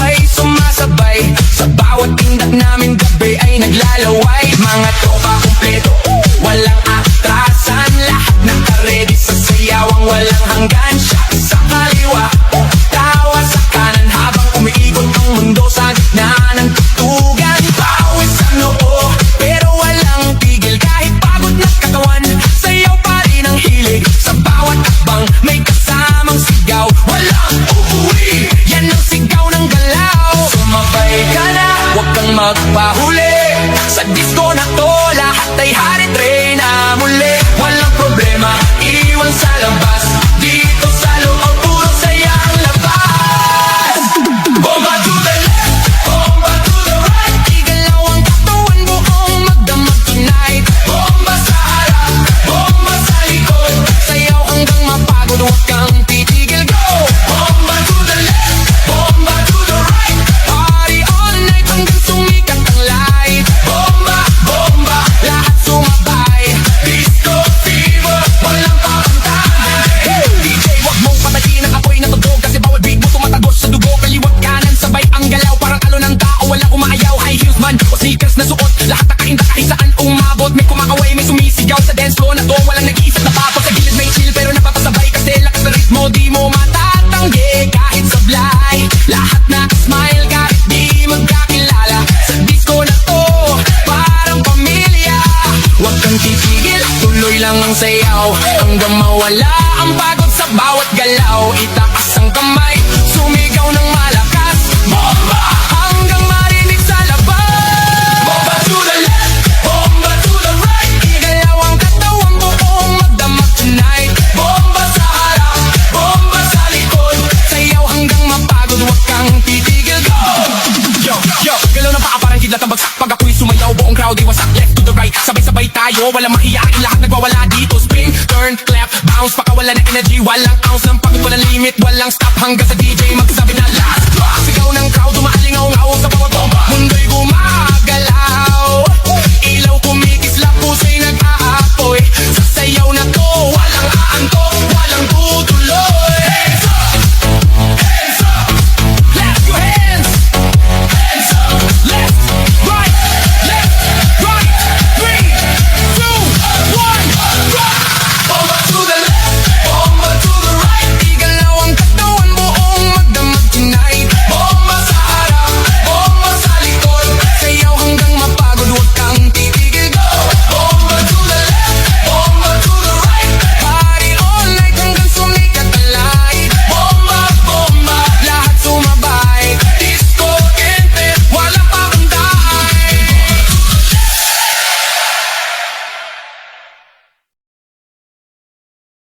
ay sumasabay. Sa bawat tindak namin gabi ay naglalaway. Mga tropa kumpleto, walang atrasan. Lahat naka-ready sa sayawang walang hanggan. Siya sa kaliwa, tawa sa kanan habang umiikot ang mundo sa gitna ng tutugan. Pawis sa noo, pero walang tigil. Kahit pagod na katawan, sayaw pa rin ang hilig. Sa bawat akbang may kasamang sigaw. Walang uuwi, yan ang sigaw ng galaw. Sumabay ka na, huwag kang magpahuli. Sa disco na to, lahat ay hari-tray na muli. Walang problema, iwan sa labas. Dito sa loob, puro saya ang labas. Bomba to the left, bomba to the right. Igalaw ang katawan buong magdamag tonight. Bomba sa harap, bomba sa likod. Sayaw hanggang mapagod, huwag kang titigil, go! Bomba to the left, bomba to the right. Party all night hanggang sumikat ang light. Bomba, bomba, lahat sumabay. Disco fever, walang papantay. DJ, wag mong patayin ang apoy na tugtog. Kasi bawal beat mo tumatagos sa dugo. Kaliwat kanan, sabay ang galaw. Parang alo ng tao, walang umaayaw. High heels man o sneakers na suot. Lahat nakainda kahit saan umabot. May kumakaway, may sumisigaw sa dance floor na to. Walang nag-iisip na papo. Sa gilid may chill pero napapasabay. Kasi lakas na ritmo, di mo matatanggi. Kahit sablay, lahat na-smile. Kahit di magkakilala. Sa disco na to, parang pamilya. Huwag kang titigil, tuloy lang ang sayaw. Hanggang mawala ang pagod sa bawat galaw. Itaas ang kamay, sumigaw ng malakas. Bomba! Hanggang marinig sa labas. Bomba to the left, bomba to the right. Igalaw ang katawan buong magdamag tonight. Bomba sa harap, bomba sa likod. Sayaw hanggang mapagod, huwag kang titigil, go! Yo, yo, galaw ng paa parang kidlat ang bagsak. Pag ako'y sumayaw, buong crowd ay wasak. Left to the right, sabay-sabay tayo. Walang maiyakin, lahat nagwawala dito. Spin, turn, clap, bounce, pakawala ng energy. Walang ounce ng pagod, walang limit, walang stop. Hanggang sa DJ magsabi na last drop. Sigaw